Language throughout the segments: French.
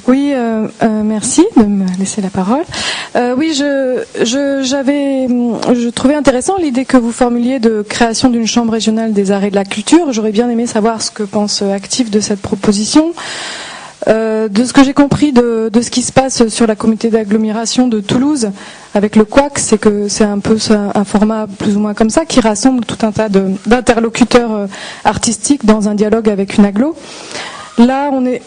Oui, merci de me laisser la parole. Oui, je trouvais intéressant l'idée que vous formuliez de création d'une chambre régionale des arts et de la culture. J'aurais bien aimé savoir ce que pense Actif de cette proposition. De ce que j'ai compris de ce qui se passe sur la communauté d'agglomération de Toulouse avec le Couac, c'est que c'est un peu un format plus ou moins comme ça qui rassemble tout un tas d'interlocuteurs artistiques dans un dialogue avec une agglo. Là, on est...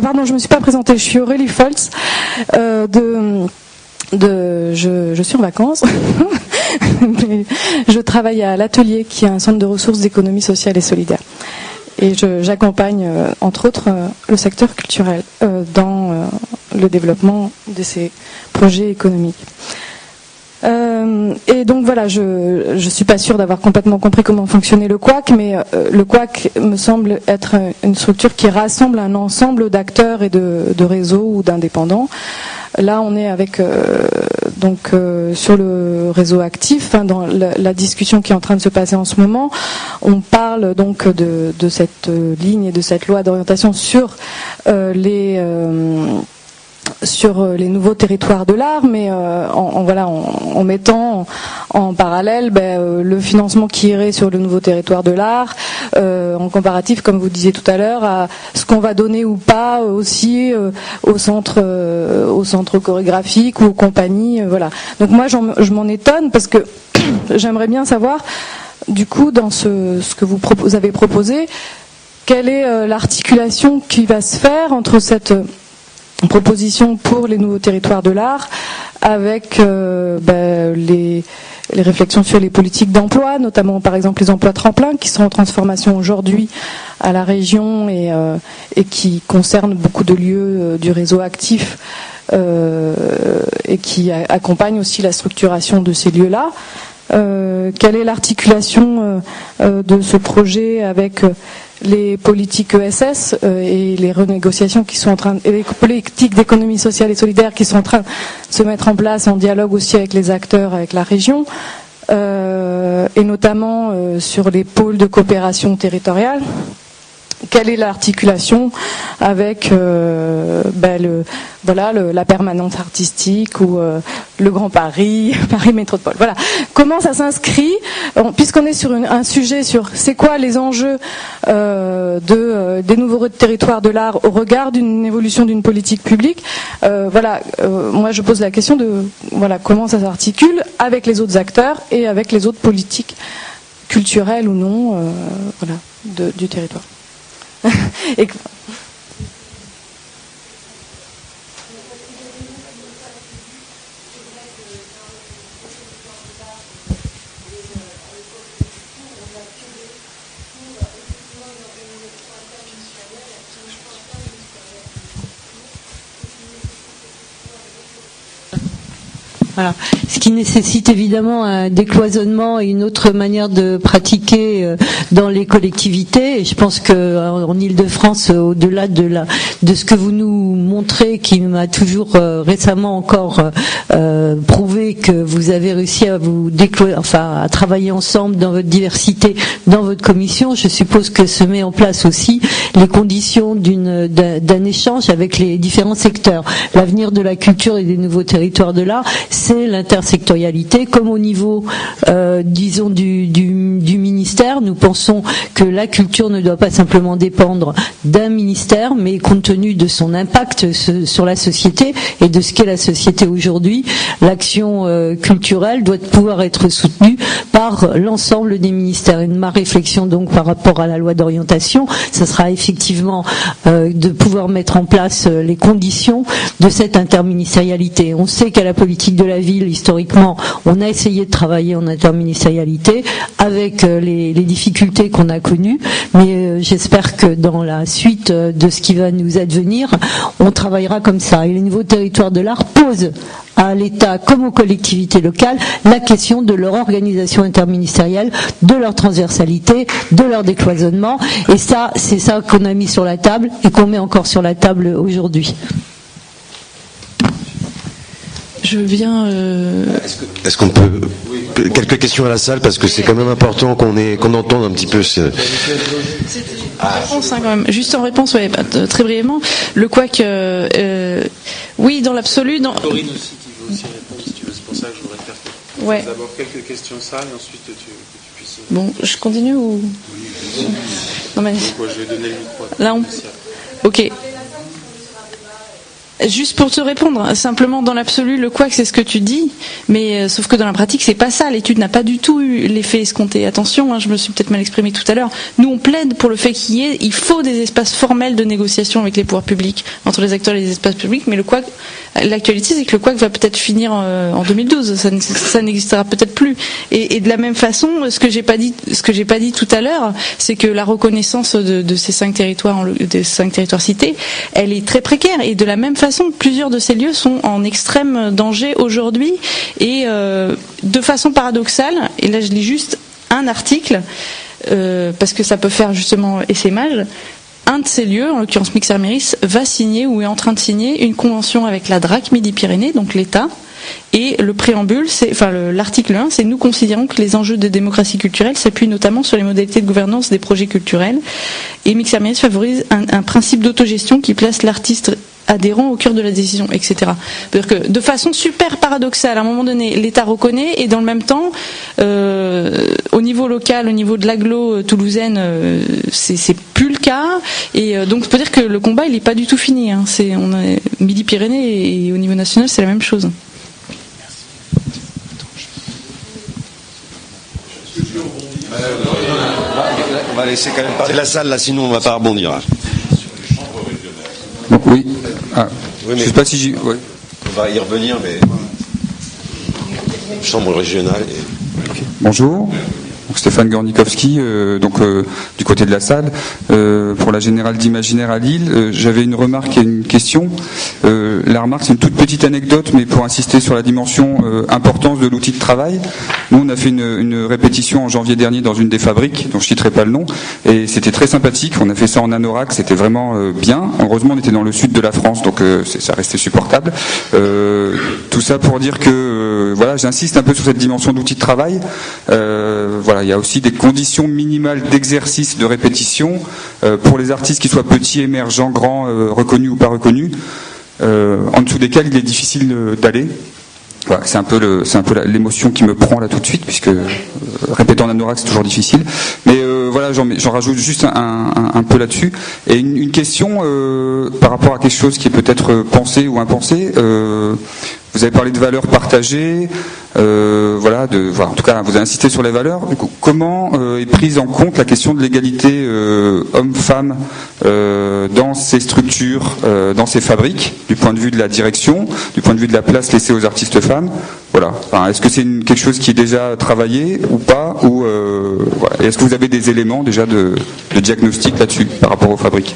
pardon, je me suis pas présentée, je suis Aurélie Foltz. Je suis en vacances, mais je travaille à l'Atelier, qui est un centre de ressources d'économie sociale et solidaire. Et j'accompagne, entre autres, le secteur culturel dans le développement de ces projets économiques. Et donc voilà, je suis pas sûre d'avoir complètement compris comment fonctionnait le Couac, mais le Couac me semble être une structure qui rassemble un ensemble d'acteurs et de réseaux ou d'indépendants. Là, on est avec sur le réseau Actif, dans la discussion qui est en train de se passer en ce moment. On parle donc de cette ligne et de cette loi d'orientation sur les nouveaux territoires de l'art, mais en mettant en parallèle le financement qui irait sur le nouveau territoire de l'art, en comparatif, comme vous disiez tout à l'heure, à ce qu'on va donner ou pas aussi au centre chorégraphique ou aux compagnies. Voilà. Donc moi, je m'en étonne parce que j'aimerais bien savoir, du coup, dans ce que vous avez proposé, quelle est l'articulation qui va se faire entre cette proposition pour les nouveaux territoires de l'art avec les réflexions sur les politiques d'emploi, notamment par exemple les emplois tremplins qui sont en transformation aujourd'hui à la région et qui concernent beaucoup de lieux du réseau Actif et qui accompagnent aussi la structuration de ces lieux-là. Quelle est l'articulation de ce projet avec les politiques ESS et les renégociations qui sont en train, et les politiques d'économie sociale et solidaire qui sont en train de se mettre en place en dialogue aussi avec les acteurs, avec la région, et notamment sur les pôles de coopération territoriale. Quelle est l'articulation avec la permanence artistique ou le Grand Paris, Paris Métropole. Voilà. Comment ça s'inscrit, puisqu'on est sur un sujet sur c'est quoi les enjeux des nouveaux territoires de l'art au regard d'une évolution d'une politique publique. Moi je pose la question de comment ça s'articule avec les autres acteurs et avec les autres politiques culturelles ou non du territoire. Et... Voilà. Ce qui nécessite évidemment un décloisonnement et une autre manière de pratiquer dans les collectivités. Et je pense que en Île-de-France, au-delà de ce que vous nous montrez, qui m'a toujours récemment encore prouvé que vous avez réussi à à travailler ensemble dans votre diversité, dans votre commission, je suppose que se met en place aussi les conditions d'un échange avec les différents secteurs. L'avenir de la culture et des nouveaux territoires de l'art, c'est l'intersectorialité, comme au niveau, disons, du ministère. Nous pensons que la culture ne doit pas simplement dépendre d'un ministère, mais compte tenu de son impact sur la société et de ce qu'est la société aujourd'hui, l'action culturelle doit pouvoir être soutenue par l'ensemble des ministères. Et ma réflexion donc par rapport à la loi d'orientation, ce sera effectivement de pouvoir mettre en place les conditions de cette interministérialité. On sait qu'à la politique de la ville, historiquement, on a essayé de travailler en interministérialité avec les difficultés qu'on a connues, mais j'espère que dans la suite de ce qui va nous advenir, on travaillera comme ça. Et les nouveaux territoires de l'art posent à l'État comme aux collectivités locales la question de leur organisation interministérielle, de leur transversalité, de leur décloisonnement. Et ça, c'est ça qu'on a mis sur la table et qu'on met encore sur la table aujourd'hui. Je viens. Est-ce qu'on peut quelques questions à la salle parce que c'est quand même important qu'on entende un petit peu ce. Réponse, quand même. Juste en réponse, ouais, très brièvement. Le couac, oui, dans l'absolu. Corinne aussi qui veut aussi répondre, si tu veux. C'est pour ça que je voudrais faire d'abord quelques questions salle et ensuite que tu puisses. Bon, je continue ou. Non mais. Donc, je vais donner le micro. Là, Ok. Juste pour te répondre, simplement dans l'absolu, le couac c'est ce que tu dis, mais sauf que dans la pratique c'est pas ça. L'étude n'a pas du tout eu l'effet escompté. Attention, je me suis peut-être mal exprimée tout à l'heure. Nous on plaide pour le fait il faut des espaces formels de négociation avec les pouvoirs publics, entre les acteurs et les espaces publics, mais le couac, l'actualité c'est que le couac va peut-être finir en 2012, ça n'existera peut-être plus. Et de la même façon, ce que j'ai pas dit tout à l'heure, c'est que la reconnaissance de ces 5 territoires, des 5 territoires cités, elle est très précaire, et de la même façon plusieurs de ces lieux sont en extrême danger aujourd'hui, et de façon paradoxale, et là je lis juste un article parce que ça peut faire justement essaimage. Un de ces lieux, en l'occurrence Mixer-Méris, va signer ou est en train de signer une convention avec la DRAC Midi-Pyrénées, donc l'État. Et le préambule, l'article 1, c'est « Nous considérons que les enjeux de démocratie culturelle s'appuient notamment sur les modalités de gouvernance des projets culturels. Et Mixer-Méris favorise un principe d'autogestion qui place l'artiste adhérent au cœur de la décision, etc. » C'est-à-dire que de façon super paradoxale, à un moment donné, l'État reconnaît, et dans le même temps, au niveau local, au niveau de l'agglo toulousaine, c'est plus le cas. Et donc, on peut dire que le combat, il n'est pas du tout fini. On a Midi-Pyrénées, et au niveau national, c'est la même chose. On va laisser quand même parler la salle là, sinon on ne va pas rebondir. Donc, oui. Oui, mais je ne sais pas si j'y. Ouais. On va y revenir, mais chambre régionale. Okay. Bonjour. Donc, Stéphane Gornikowski, du côté de la salle, pour la Générale d'Imaginaire à Lille. J'avais une remarque et une question. La remarque, c'est une toute petite anecdote, mais pour insister sur la dimension importance de l'outil de travail. Nous, on a fait une répétition en janvier dernier dans une des fabriques, dont je ne citerai pas le nom, et c'était très sympathique. On a fait ça en anorak, c'était vraiment bien. Heureusement, on était dans le sud de la France, donc ça restait supportable. Tout ça pour dire que, voilà, j'insiste un peu sur cette dimension d'outil de travail. Voilà, il y a aussi des conditions minimales d'exercice, de répétition, pour les artistes qui soient petits, émergents, grands, reconnus ou pas reconnus, en dessous desquels il est difficile d'aller. Voilà, c'est un peu l'émotion qui me prend là tout de suite, puisque répéter en anorak c'est toujours difficile. Mais voilà, j'en rajoute juste un peu là-dessus. Et une question par rapport à quelque chose qui est peut-être pensé ou impensé. Vous avez parlé de valeurs partagées, voilà, en tout cas, vous avez insisté sur les valeurs. Du coup, comment est prise en compte la question de l'égalité homme-femme dans ces structures, dans ces fabriques, du point de vue de la direction, du point de vue de la place laissée aux artistes femmes? Voilà. Enfin, est-ce que c'est quelque chose qui est déjà travaillé ou pas, ou voilà. Et est-ce que vous avez des éléments déjà de diagnostic là-dessus par rapport aux fabriques?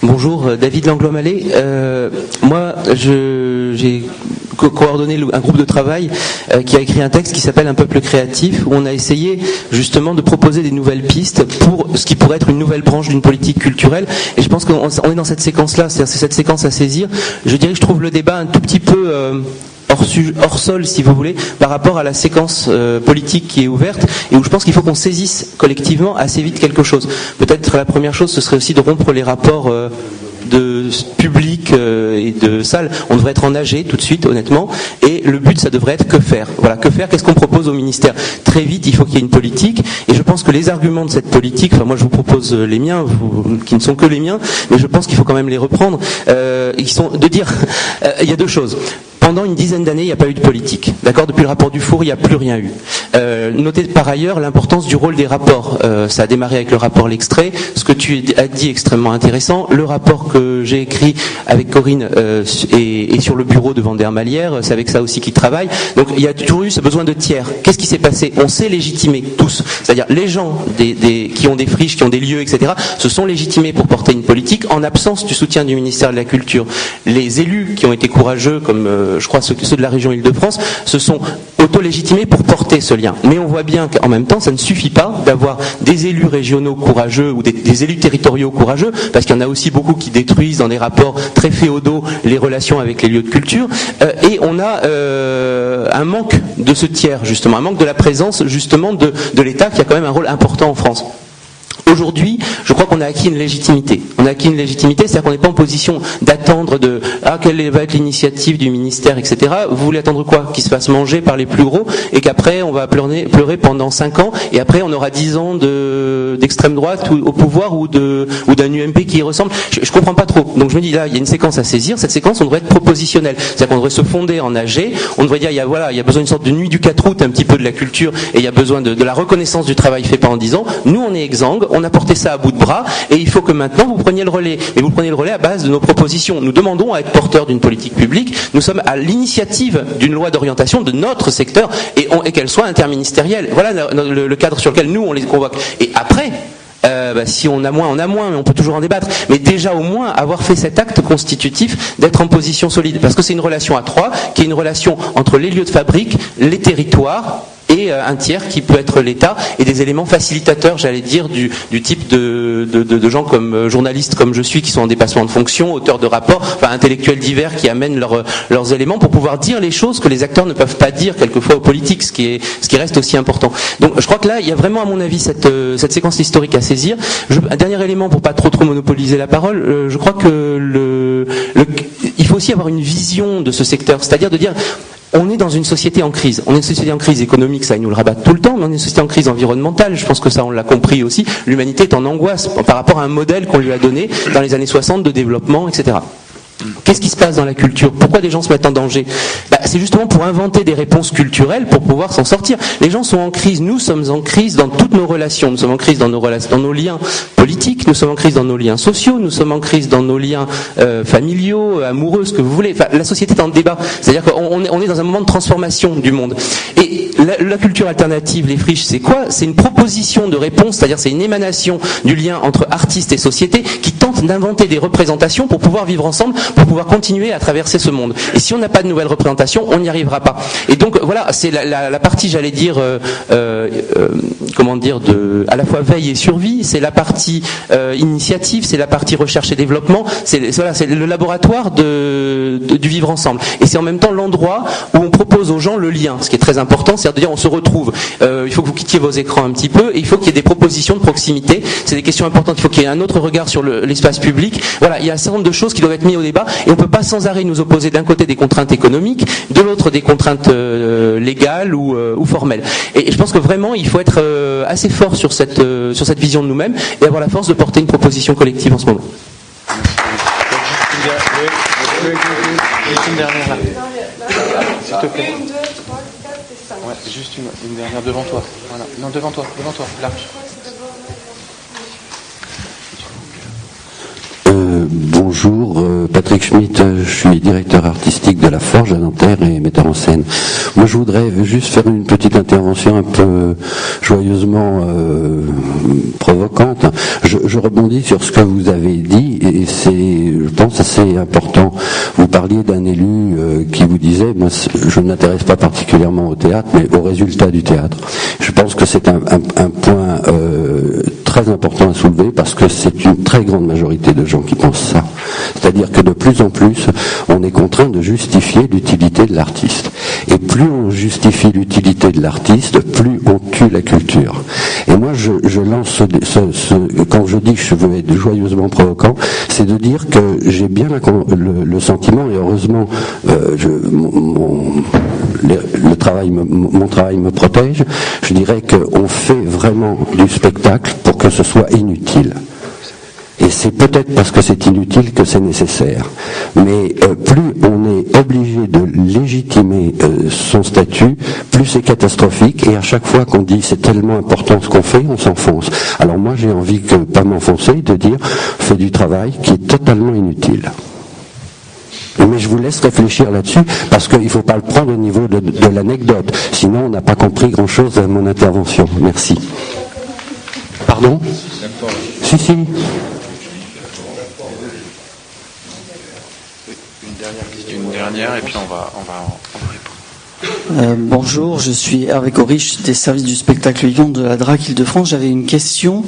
Bonjour, David Langlois-Mallet. Moi, j'ai coordonné un groupe de travail qui a écrit un texte qui s'appelle Un peuple créatif, où on a essayé justement de proposer des nouvelles pistes pour ce qui pourrait être une nouvelle branche d'une politique culturelle. Et je pense qu'on est dans cette séquence-là, c'est cette séquence à saisir. Je dirais que je trouve le débat un tout petit peu hors sol, si vous voulez, par rapport à la séquence politique qui est ouverte, et où je pense qu'il faut qu'on saisisse collectivement assez vite quelque chose. Peut-être la première chose, ce serait aussi de rompre les rapports de public et de salle. On devrait être en AG tout de suite, honnêtement, et le but, ça devrait être que faire. Voilà, que faire, qu'est-ce qu'on propose au ministère? Très vite, il faut qu'il y ait une politique, et je pense que les arguments de cette politique, enfin moi je vous propose les miens, qui ne sont que les miens, mais je pense qu'il faut quand même les reprendre, qui sont de dire, il y a deux choses. Pendant une dizaine d'années, il n'y a pas eu de politique. D'accord ? Depuis le rapport Dufour, il n'y a plus rien eu. Notez par ailleurs l'importance du rôle des rapports. Ça a démarré avec le rapport L'Extrait. Ce que tu as dit extrêmement intéressant. Le rapport que j'ai écrit avec Corinne est sur le bureau de Vandermalière. C'est avec ça aussi qu'il travaille. Donc il y a toujours eu ce besoin de tiers. Qu'est-ce qui s'est passé ? On s'est légitimé tous. C'est-à-dire les gens qui ont des friches, qui ont des lieux, etc. se sont légitimés pour porter une politique en absence du soutien du ministère de la Culture. Les élus qui ont été courageux, comme je crois ceux de la région Île-de-France, se sont auto-légitimés pour porter ce lien. Mais on voit bien qu'en même temps, ça ne suffit pas d'avoir des élus régionaux courageux ou des élus territoriaux courageux, parce qu'il y en a aussi beaucoup qui détruisent dans des rapports très féodaux les relations avec les lieux de culture, et on a un manque de ce tiers, justement, un manque de la présence, justement, de l'État, qui a quand même un rôle important en France. Aujourd'hui, je crois qu'on a acquis une légitimité. On a acquis une légitimité, c'est-à-dire qu'on n'est pas en position d'attendre quelle va être l'initiative du ministère, etc. Vous voulez attendre quoi? Qu'il se fasse manger par les plus gros et qu'après on va pleurer pendant 5 ans et après on aura 10 ans d'extrême droite au pouvoir ou d'un UMP qui y ressemble. Je comprends pas trop. Donc je me dis là, il y a une séquence à saisir. Cette séquence, on devrait être propositionnelle. C'est-à-dire qu'on devrait se fonder en AG. On devrait dire, il y a besoin d'une sorte de nuit du 4 août, un petit peu de la culture, et il y a besoin de la reconnaissance du travail fait pendant 10 ans. Nous, on est exsangues. On a porté ça à bout de bras et il faut que maintenant vous preniez le relais. Et vous prenez le relais à base de nos propositions. Nous demandons à être porteurs d'une politique publique. Nous sommes à l'initiative d'une loi d'orientation de notre secteur et qu'elle soit interministérielle. Voilà le cadre sur lequel nous on les convoque. Et après, si on a moins, mais on peut toujours en débattre. Mais déjà au moins avoir fait cet acte constitutif d'être en position solide. Parce que c'est une relation à trois, qui est une relation entre les lieux de fabrique, les territoires, et un tiers qui peut être l'État, et des éléments facilitateurs, j'allais dire, du type de gens comme journalistes comme je suis, qui sont en dépassement de fonction, auteurs de rapports, enfin intellectuels divers qui amènent leurs éléments pour pouvoir dire les choses que les acteurs ne peuvent pas dire quelquefois aux politiques, ce qui reste aussi important. Donc je crois que là, il y a vraiment à mon avis cette séquence historique à saisir. Un dernier élément pour pas trop monopoliser la parole, je crois que il faut aussi avoir une vision de ce secteur, c'est-à-dire de dire on est dans une société en crise. On est une société en crise économique, ça ils nous le rabattent tout le temps, mais on est une société en crise environnementale. Je pense que ça on l'a compris aussi. L'humanité est en angoisse par rapport à un modèle qu'on lui a donné dans les années 60 de développement, etc. Qu'est-ce qui se passe dans la culture? Pourquoi des gens se mettent en danger? C'est justement pour inventer des réponses culturelles pour pouvoir s'en sortir. Les gens sont en crise, nous sommes en crise dans toutes nos relations. Nous sommes en crise dans nos liens politiques, nous sommes en crise dans nos liens sociaux, nous sommes en crise dans nos liens familiaux, amoureux, ce que vous voulez. Enfin, la société est en débat. C'est-à-dire qu'on est dans un moment de transformation du monde. Et la culture alternative, les friches, c'est quoi? C'est une proposition de réponse, c'est-à-dire c'est une émanation du lien entre artistes et société qui tente d'inventer des représentations pour pouvoir vivre ensemble, pour pouvoir continuer à traverser ce monde. Et si on n'a pas de nouvelles représentations, on n'y arrivera pas. Et donc voilà, c'est la partie, j'allais dire, à la fois veille et survie, c'est la partie initiative, c'est la partie recherche et développement, c'est le laboratoire du vivre ensemble. Et c'est en même temps l'endroit où on propose aux gens le lien, ce qui est très important, c'est-à-dire de dire on se retrouve. Il faut que vous quittiez vos écrans un petit peu, et il faut qu'il y ait des propositions de proximité. C'est des questions importantes. Il faut qu'il y ait un autre regard sur l'espace public. Voilà, il y a un certain nombre de choses qui doivent être mises au débat, et on ne peut pas sans arrêt nous opposer d'un côté des contraintes économiques, de l'autre des contraintes légales ou formelles. Et je pense que vraiment il faut être assez fort sur cette vision de nous-mêmes et avoir la force de porter une proposition collective en ce moment. Juste une dernière là. S'il te plaît. Ouais, juste une dernière devant toi. Voilà. Non, devant toi, là. Bonjour, Patrick Schmitt, je suis directeur artistique de la Forge à Nanterre et metteur en scène. Moi je voudrais juste faire une petite intervention un peu joyeusement provocante. Je rebondis sur ce que vous avez dit et c'est, je pense, assez important. Vous parliez d'un élu qui vous disait, moi je ne m'intéresse pas particulièrement au théâtre, mais au résultat du théâtre. Je pense que c'est un point très important à soulever parce que c'est une très grande majorité de gens qui pensent ça. C'est-à-dire que de plus en plus, on est contraint de justifier l'utilité de l'artiste. Et plus on justifie l'utilité de l'artiste, plus on tue la culture. Et moi, je lance quand je dis que je veux être joyeusement provocant, c'est de dire que j'ai bien le sentiment, et heureusement, mon travail me protège, je dirais qu'on fait vraiment du spectacle pour que ce soit inutile. Et c'est peut-être parce que c'est inutile que c'est nécessaire. Mais plus on est obligé de légitimer son statut, plus c'est catastrophique. Et à chaque fois qu'on dit c'est tellement important ce qu'on fait, on s'enfonce. Alors moi j'ai envie de pas m'enfoncer, de dire fais du travail qui est totalement inutile. Mais je vous laisse réfléchir là-dessus, parce qu'il ne faut pas le prendre au niveau de l'anecdote. Sinon on n'a pas compris grand-chose à mon intervention. Merci. Pardon ? Si. Une dernière et puis on va répondre. Bonjour, je suis Hervé Corriche des services du spectacle vivant de la DRAC Île-de-France. J'avais une question.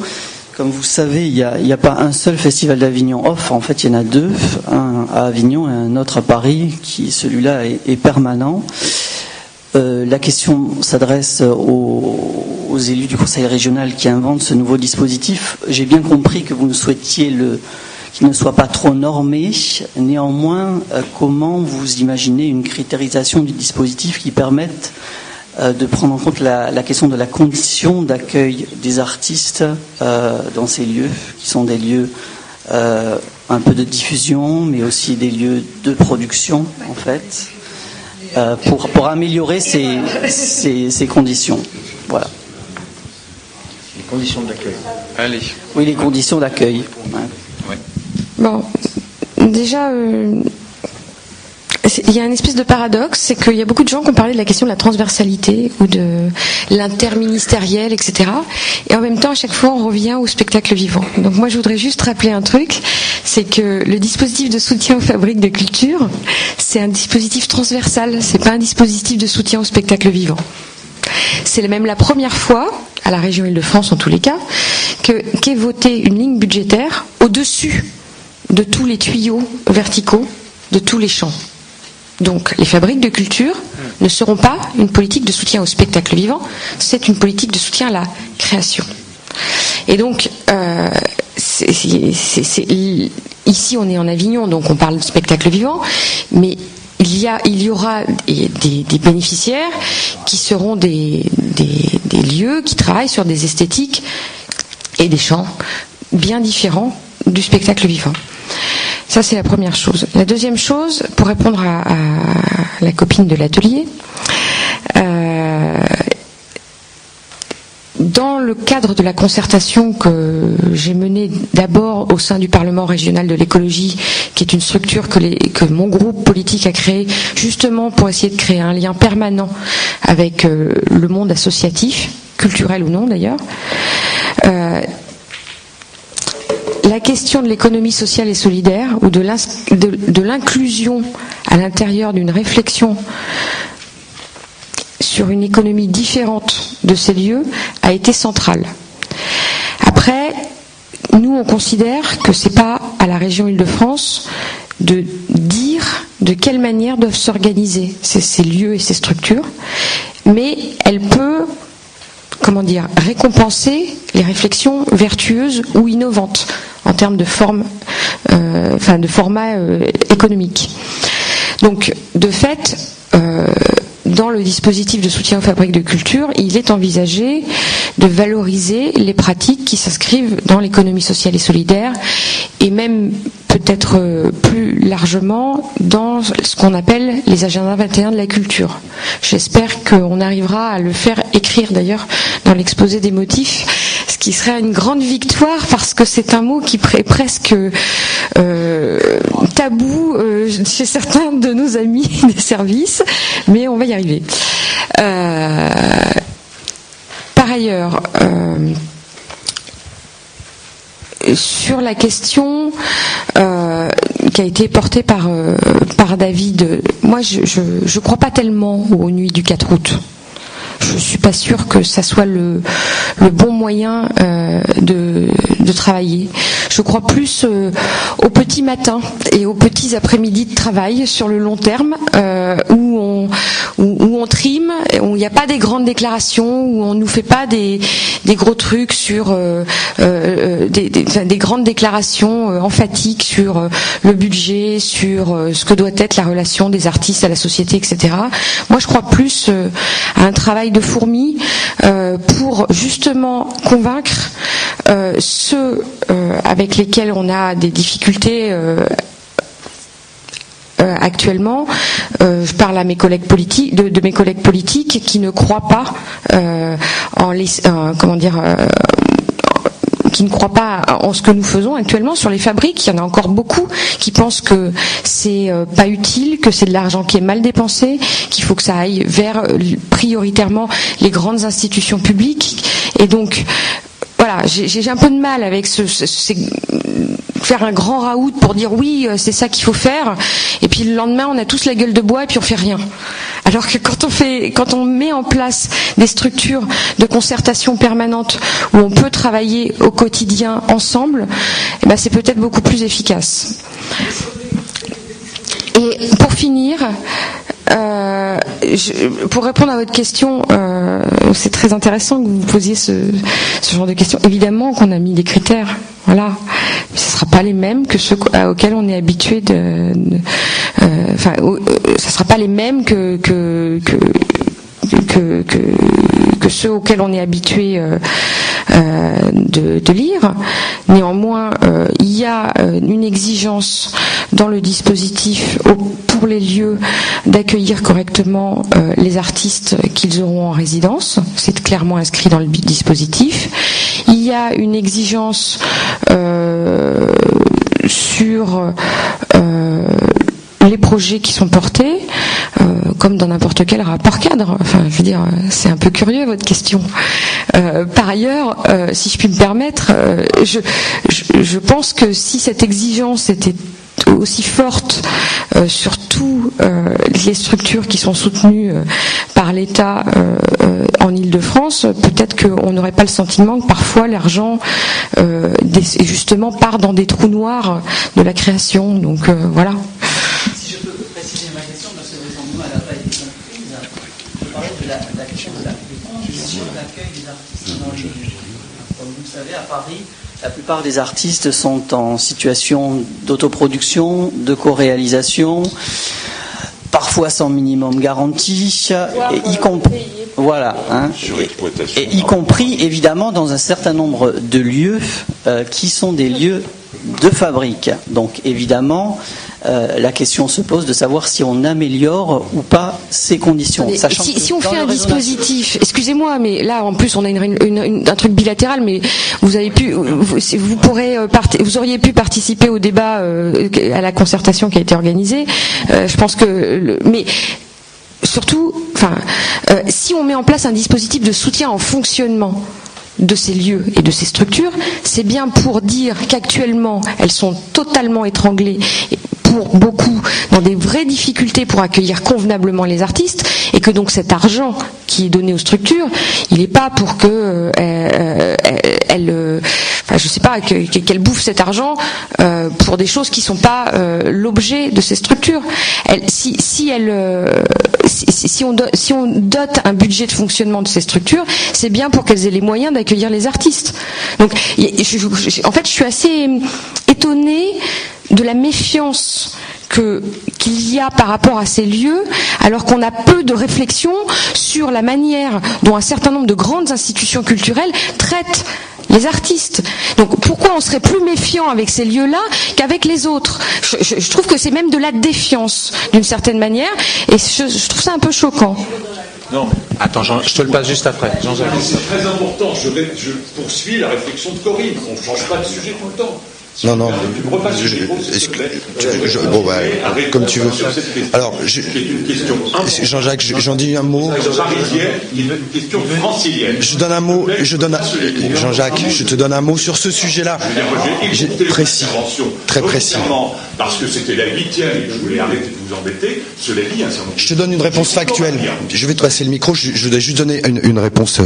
Comme vous savez, il n'y a pas un seul festival d'Avignon off. En fait, il y en a deux, un à Avignon et un autre à Paris, qui celui-là est permanent. La question s'adresse aux élus du Conseil régional qui inventent ce nouveau dispositif. J'ai bien compris que vous ne souhaitiez qu'il ne soit pas trop normé. Néanmoins, comment vous imaginez une critérisation du dispositif qui permette de prendre en compte la question de la condition d'accueil des artistes dans ces lieux, qui sont des lieux un peu de diffusion, mais aussi des lieux de production, en fait, pour améliorer ces conditions. Voilà. Les conditions d'accueil. Allez. Oui, les conditions d'accueil. Ouais. Ouais. Bon, déjà... il y a une espèce de paradoxe, c'est qu'il y a beaucoup de gens qui ont parlé de la question de la transversalité ou de l'interministériel, etc. Et en même temps, à chaque fois, on revient au spectacle vivant. Donc moi, je voudrais juste rappeler un truc, c'est que le dispositif de soutien aux fabriques de culture, c'est un dispositif transversal, c'est pas un dispositif de soutien au spectacle vivant. C'est même la première fois, à la région Île-de-France en tous les cas, qu'est votée une ligne budgétaire au-dessus de tous les tuyaux verticaux de tous les champs. Donc les fabriques de culture ne seront pas une politique de soutien au spectacle vivant, c'est une politique de soutien à la création. Et donc, ici on est en Avignon, donc on parle de spectacle vivant, mais il y aura des bénéficiaires qui seront des lieux qui travaillent sur des esthétiques et des champs bien différents du spectacle vivant. Ça, c'est la première chose. La deuxième chose, pour répondre à la copine de l'atelier, dans le cadre de la concertation que j'ai menée d'abord au sein du Parlement régional de l'écologie, qui est une structure que mon groupe politique a créée justement pour essayer de créer un lien permanent avec le monde associatif, culturel ou non d'ailleurs, la question de l'économie sociale et solidaire ou de l'inclusion à l'intérieur d'une réflexion sur une économie différente de ces lieux a été centrale. Après, nous on considère que c'est pas à la région Île-de-France de dire de quelle manière doivent s'organiser ces lieux et ces structures, mais elle peut récompenser les réflexions vertueuses ou innovantes en termes de forme, de format économique. Donc, de fait, dans le dispositif de soutien aux fabriques de culture, il est envisagé de valoriser les pratiques qui s'inscrivent dans l'économie sociale et solidaire, et même peut-être plus largement dans ce qu'on appelle les agendas 21 de la culture. J'espère qu'on arrivera à le faire écrire d'ailleurs dans l'exposé des motifs, ce qui serait une grande victoire parce que c'est un mot qui est presque tabou chez certains de nos amis des services, mais on va y arriver. Par ailleurs, sur la question qui a été portée par David, moi je crois pas tellement aux nuits du 4 août. Je suis pas sûre que ça soit le bon moyen de travailler. Je crois plus aux petits matins et aux petits après-midi de travail sur le long terme où on trime, où il n'y a pas des grandes déclarations, où on nous fait pas des gros trucs sur des grandes déclarations emphatiques sur le budget, sur ce que doit être la relation des artistes à la société, etc. Moi, je crois plus à un travail de fourmi pour justement convaincre ceux avec lesquels on a des difficultés actuellement. Je parle à mes collègues politiques, de mes collègues politiques qui ne croient pas qui ne croient pas en ce que nous faisons actuellement sur les fabriques. Il y en a encore beaucoup qui pensent que c'est pas utile, que c'est de l'argent qui est mal dépensé, qu'il faut que ça aille vers prioritairement les grandes institutions publiques. Et donc, voilà, j'ai un peu de mal avec faire un grand raout pour dire oui, c'est ça qu'il faut faire, et puis le lendemain on a tous la gueule de bois et puis on fait rien. Alors que quand on met en place des structures de concertation permanente où on peut travailler au quotidien ensemble, eh ben c'est peut-être beaucoup plus efficace. Et pour finir, pour répondre à votre question, c'est très intéressant que vous posiez ce genre de questions. Évidemment qu'on a mis des critères, voilà. Mais ce ne sera pas les mêmes que ceux auxquels on est habitué ça ne sera pas les mêmes que ceux auxquels on est habitué de lire. Néanmoins, il y a une exigence dans le dispositif pour les lieux d'accueillir correctement les artistes qu'ils auront en résidence. C'est clairement inscrit dans le dispositif. Il y a une exigence sur les projets qui sont portés, comme dans n'importe quel rapport cadre. Enfin, je veux dire, c'est un peu curieux votre question. Par ailleurs, si je puis me permettre, je pense que si cette exigence était aussi forte sur toutes les structures qui sont soutenues par l'État en Île-de-France, peut-être qu'on n'aurait pas le sentiment que parfois l'argent justement part dans des trous noirs de la création. Donc voilà. Si je peux préciser ma question, parce que vraisemblablement elle n'a pas été comprise, je parlais de la question de la condition d'accueil des artistes dans les lieux. Comme vous le savez, à Paris, la plupart des artistes sont en situation d'autoproduction, de co-réalisation, parfois sans minimum garantie, et y compris, voilà, hein, et y compris évidemment dans un certain nombre de lieux qui sont des lieux de fabrique. Donc évidemment, la question se pose de savoir si on améliore ou pas ces conditions. Sachant si on fait un dispositif, excusez-moi, mais là en plus on a un truc bilatéral, mais vous auriez pu participer au débat à la concertation qui a été organisée. Je pense que, mais surtout, si on met en place un dispositif de soutien en fonctionnement de ces lieux et de ces structures, c'est bien pour dire qu'actuellement elles sont totalement étranglées, pour beaucoup dans des vraies difficultés pour accueillir convenablement les artistes, et que donc cet argent qui est donné aux structures, il n'est pas pour que je sais pas, qu'elle bouffe cet argent pour des choses qui sont pas l'objet de ces structures. Si on dote un budget de fonctionnement de ces structures, c'est bien pour qu'elles aient les moyens d'accueillir les artistes. Donc, en fait, je suis assez étonnée de la méfiance qu'il y a par rapport à ces lieux, alors qu'on a peu de réflexion sur la manière dont un certain nombre de grandes institutions culturelles traitent les artistes. Donc pourquoi on serait plus méfiant avec ces lieux-là qu'avec les autres ? Je trouve que c'est même de la défiance d'une certaine manière, et je trouve ça un peu choquant. Non, attends, je te le passe juste après. Jean-Jacques. C'est très important, je poursuis la réflexion de Corinne, on ne change pas de sujet tout le temps. Non, comme tu veux. Alors, Jean-Jacques, j'en dis un mot. Une question francilienne. Je donne un mot. Jean-Jacques, je te donne un mot sur ce sujet-là. Précis, très précis. Parce que c'était la 8e et que je voulais arrêter de vous embêter. Cela dit, je te donne une réponse factuelle. Je vais te passer le micro. Je dois juste donner une réponse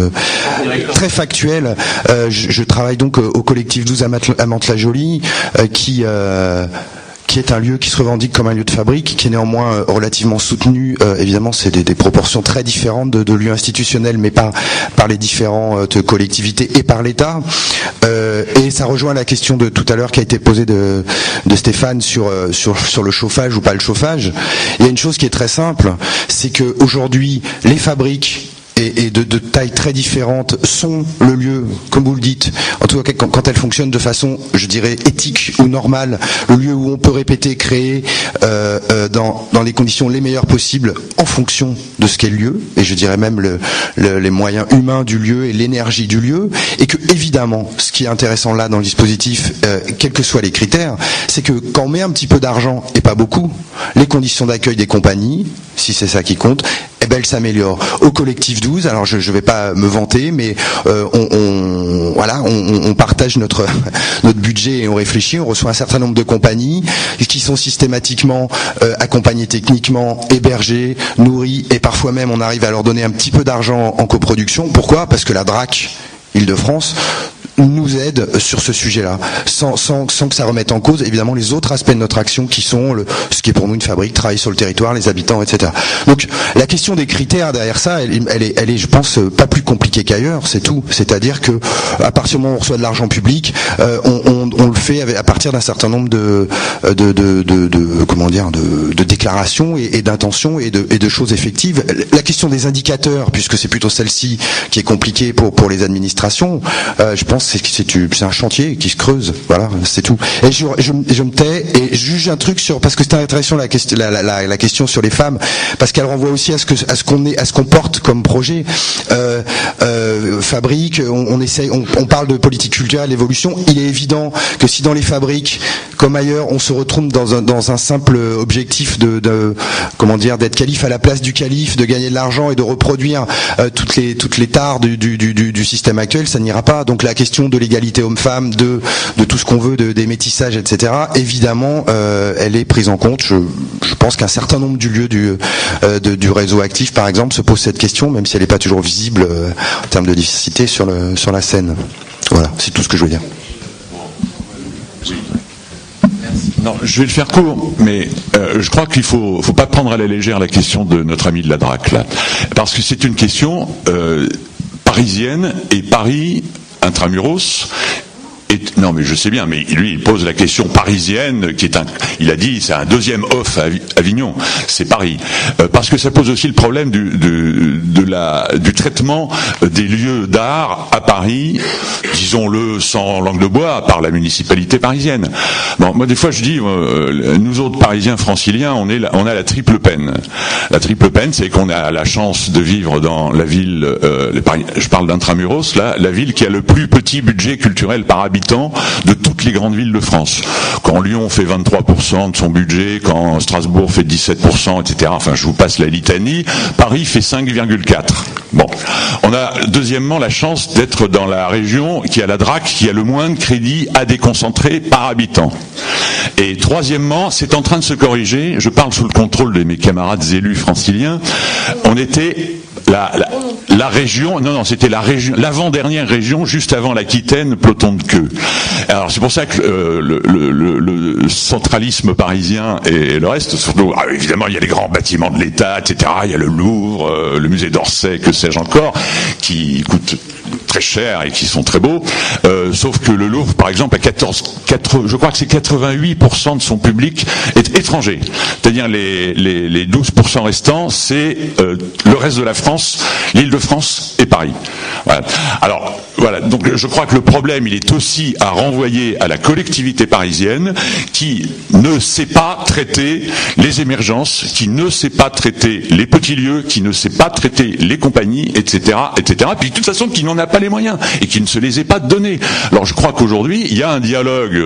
très factuelle. Je travaille donc au collectif 12 à Mantes-la-Jolie. Qui est un lieu qui se revendique comme un lieu de fabrique, qui est néanmoins relativement soutenu. Évidemment, c'est des proportions très différentes de lieux institutionnels, mais par les différentes collectivités et par l'État. Et ça rejoint la question de tout à l'heure qui a été posée de Stéphane sur le chauffage ou pas le chauffage. Il y a une chose qui est très simple, c'est que aujourd'hui, les fabriques et de tailles très différentes sont le lieu, comme vous le dites, en tout cas quand elles fonctionnent de façon, je dirais, éthique ou normale, le lieu où on peut répéter, créer dans les conditions les meilleures possibles en fonction de ce qu'est le lieu, et je dirais même les moyens humains du lieu et l'énergie du lieu, et que évidemment, ce qui est intéressant là dans le dispositif, quels que soient les critères, c'est que quand on met un petit peu d'argent, et pas beaucoup, les conditions d'accueil des compagnies, si c'est ça qui compte, eh ben elle s'améliore. Au collectif 12, alors je vais pas me vanter, mais on partage notre budget et on réfléchit, on reçoit un certain nombre de compagnies qui sont systématiquement accompagnées techniquement, hébergées, nourries, et parfois même on arrive à leur donner un petit peu d'argent en coproduction. Pourquoi ? Parce que la DRAC Île-de-France nous aide sur ce sujet-là, sans que ça remette en cause évidemment les autres aspects de notre action qui sont ce qui est pour nous une fabrique, travailler sur le territoire, les habitants, etc. Donc la question des critères derrière ça, elle est, je pense, pas plus compliquée qu'ailleurs, c'est tout. C'est-à-dire que à partir du moment où on reçoit de l'argent public, on le fait à partir d'un certain nombre de déclarations et d'intentions et de choses effectives. La question des indicateurs, puisque c'est plutôt celle-ci qui est compliquée pour les administrations, je pense c'est un chantier qui se creuse, voilà, c'est tout. Et je me tais et je juge un truc parce que c'était intéressant la question sur les femmes, parce qu'elle renvoie aussi à ce qu'on porte comme projet. Fabrique, on parle de politique culturelle, d'évolution. Il est évident que si dans les fabriques, comme ailleurs, on se retrouve dans un simple objectif d'être calife à la place du calife, de gagner de l'argent et de reproduire toutes les tares du système actuel, ça n'ira pas. Donc la question de l'égalité homme-femme, de tout ce qu'on veut, des métissages, etc. Évidemment, elle est prise en compte. Je pense qu'un certain nombre du lieu du réseau actif, par exemple, se pose cette question, même si elle n'est pas toujours visible en termes de diversité sur la scène. Voilà, c'est tout ce que je veux dire. Non, je vais le faire court, mais je crois qu'il faut pas prendre à la légère la question de notre ami de la DRAC, là, parce que c'est une question parisienne et Paris intramuros. Non, mais je sais bien, mais lui, il pose la question parisienne, il a dit, c'est un deuxième off à Avignon, c'est Paris. Parce que ça pose aussi le problème du traitement des lieux d'art à Paris, disons-le sans langue de bois, par la municipalité parisienne. Bon, moi, des fois, je dis, nous autres Parisiens franciliens, on a la triple peine. La triple peine, c'est qu'on a la chance de vivre dans la ville, je parle d'intramuros, là, la ville qui a le plus petit budget culturel par habitant de toutes les grandes villes de France. Quand Lyon fait 23% de son budget, quand Strasbourg fait 17%, etc. Enfin, je vous passe la litanie. Paris fait 5,4%. Bon. On a, deuxièmement, la chance d'être dans la région qui a la DRAC, qui a le moins de crédits à déconcentrer par habitant. Et troisièmement, c'est en train de se corriger. Je parle sous le contrôle de mes camarades élus franciliens. On était la région, c'était la région, l'avant-dernière région, juste avant l'Aquitaine, peloton de queue. Alors c'est pour ça que le centralisme parisien et le reste, surtout, évidemment, il y a les grands bâtiments de l'État, etc. Il y a le Louvre, le musée d'Orsay, que sais-je encore, qui coûtent très cher et qui sont très beaux. Sauf que le Louvre, par exemple, je crois que c'est 88% de son public est étranger. C'est-à-dire les 12% restants, c'est le reste de la France, l'Île-de-France et Paris. Voilà. Alors, voilà. Donc, je crois que le problème, il est aussi à renvoyer à la collectivité parisienne qui ne sait pas traiter les émergences, qui ne sait pas traiter les petits lieux, qui ne sait pas traiter les compagnies, etc., etc. Puis, de toute façon, qui n'en a pas les moyens et qui ne se les est pas donnés. Alors, je crois qu'aujourd'hui, il y a un dialogue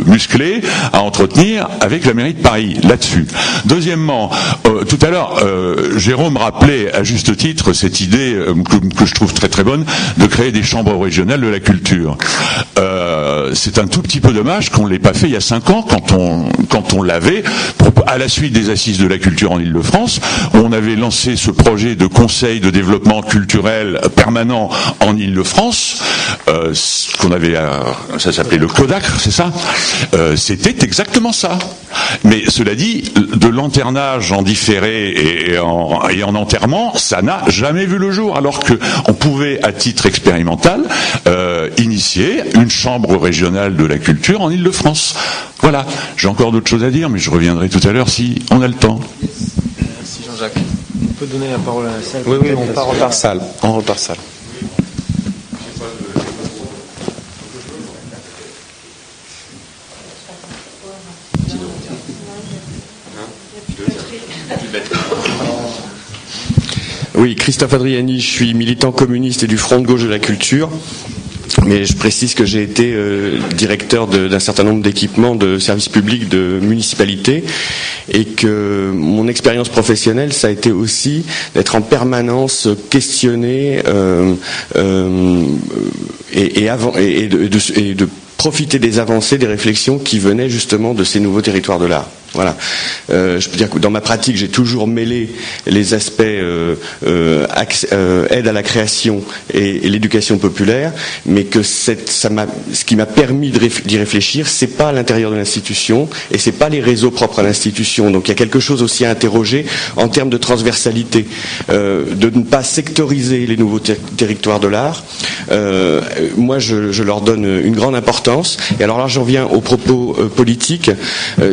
musclé à entretenir avec la mairie de Paris là-dessus. Deuxièmement, tout à l'heure, Jérôme rappelait à juste titre cette idée que je trouve très très bonne de créer des chambres régionales de la culture. C'est un tout petit peu dommage qu'on ne l'ait pas fait il y a 5 ans quand on l'avait à la suite des assises de la culture en Île-de-France. On avait lancé ce projet de conseil de développement culturel permanent en Île-de-France, qu'on avait, ça s'appelait le CODACRE, c'est ça. C'était exactement ça. Mais cela dit, de lanternage en différé et en enterrement, ça n'a jamais vu le jour, alors qu'on pouvait, à titre expérimental, initier une chambre régionale de la culture en Île-de-France. Voilà. J'ai encore d'autres choses à dire, mais je reviendrai tout à l'heure si on a le temps. Merci Jean-Jacques. On peut donner la parole à la salle. Oui, on part par salle. On repart salle. Oui, Christophe Adriani, je suis militant communiste et du Front de gauche de la culture. mais je précise que j'ai été directeur d'un certain nombre d'équipements de services publics de municipalités, et que mon expérience professionnelle, ça a été aussi d'être en permanence questionné et de profiter des avancées, des réflexions qui venaient justement de ces nouveaux territoires de l'art. Voilà. Je peux dire que dans ma pratique, j'ai toujours mêlé les aspects aide à la création et l'éducation populaire, mais que ce qui m'a permis d'y réfléchir, c'est pas à l'intérieur de l'institution et c'est pas les réseaux propres à l'institution. Donc il y a quelque chose aussi à interroger en termes de transversalité, de ne pas sectoriser les nouveaux territoires de l'art. Moi, je leur donne une grande importance. Et alors là, j'en viens aux propos politiques.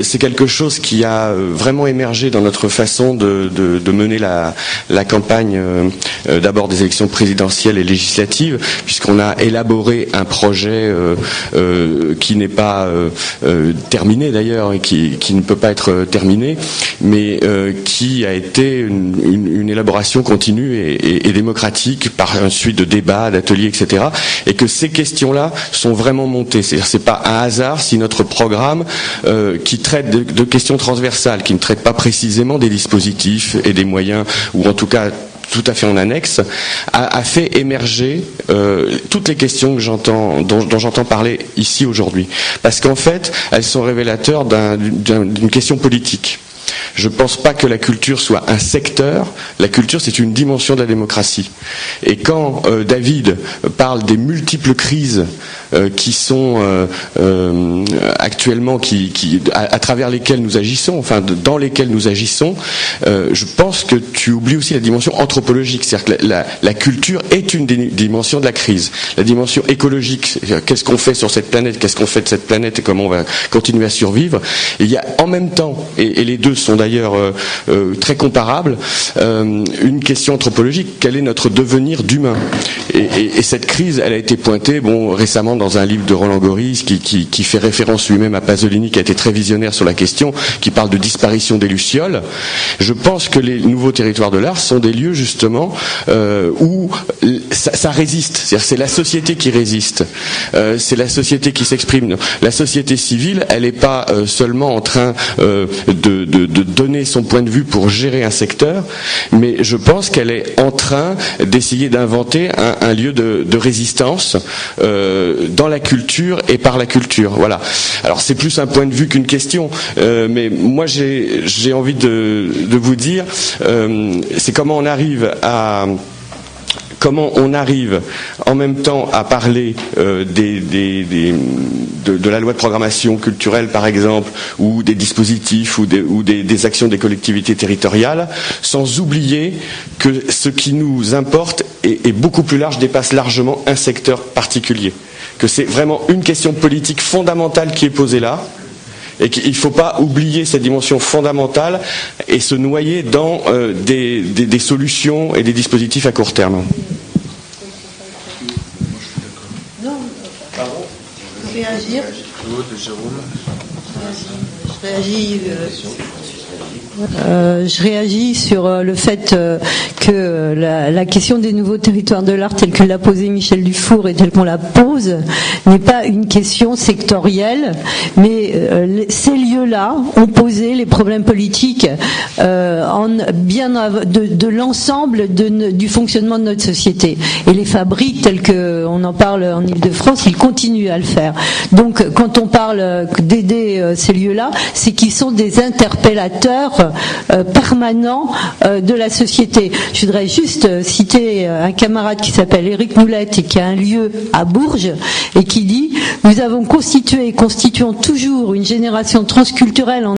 C'est quelque chose qui a vraiment émergé dans notre façon de mener la campagne d'abord des élections présidentielles et législatives, puisqu'on a élaboré un projet qui n'est pas terminé d'ailleurs et qui ne peut pas être terminé, mais qui a été une élaboration continue et démocratique par une suite de débats, d'ateliers, etc. Et que ces questions-là sont vraiment montées. C'est-à-dire, c'est pas un hasard si notre programme qui traite de questions transversales, qui ne traite pas précisément des dispositifs et des moyens, ou en tout cas tout à fait en annexe, a fait émerger toutes les questions que dont j'entends parler ici aujourd'hui. Parce qu'en fait, elles sont révélateurs d'une question politique. Je ne pense pas que la culture soit un secteur. La culture, c'est une dimension de la démocratie. Et quand David parle des multiples crises qui sont actuellement, à travers lesquelles nous agissons, enfin dans lesquelles nous agissons, je pense que tu oublies aussi la dimension anthropologique. C'est-à-dire que la culture est une des dimensions de la crise. La dimension écologique, qu'est-ce qu'on fait sur cette planète, qu'est-ce qu'on fait de cette planète et comment on va continuer à survivre. Et il y a en même temps, et les deux sont d'ailleurs très comparables, une question anthropologique: quel est notre devenir d'humain? Et cette crise, elle a été pointée récemment dans un livre de Roland Goris qui fait référence lui-même à Pasolini, qui a été très visionnaire sur la question, qui parle de disparition des lucioles. Je pense que les nouveaux territoires de l'art sont des lieux justement où ça résiste. C'est-à-dire, c'est la société qui résiste, c'est la société qui s'exprime. La société civile, elle n'est pas seulement en train de donner son point de vue pour gérer un secteur, mais je pense qu'elle est en train d'essayer d'inventer un lieu de résistance dans la culture et par la culture. Voilà. Alors c'est plus un point de vue qu'une question, mais moi j'ai envie de vous dire, c'est comment on arrive en même temps à parler de la loi de programmation culturelle, par exemple, ou des dispositifs ou des actions des collectivités territoriales, sans oublier que ce qui nous importe est beaucoup plus large, dépasse largement un secteur particulier. Que c'est vraiment une question politique fondamentale qui est posée là, et qu'il ne faut pas oublier cette dimension fondamentale et se noyer dans des solutions et des dispositifs à court terme. Non, pardon. Réagir. Je réagis sur le fait que la question des nouveaux territoires de l'art telle que l'a posée Michel Dufour et telle qu'on la pose n'est pas une question sectorielle, mais ces lieux-là ont posé les problèmes politiques de l'ensemble du fonctionnement de notre société. Et les fabriques telles qu'on en parle en Ile-de-France, ils continuent à le faire. Donc quand on parle d'aider ces lieux-là, c'est qu'ils sont des interpellateurs permanents de la société. Je voudrais juste citer un camarade qui s'appelle Éric Moulette et qui a un lieu à Bourges et qui dit: nous avons constitué et constituons toujours une génération transculturelle en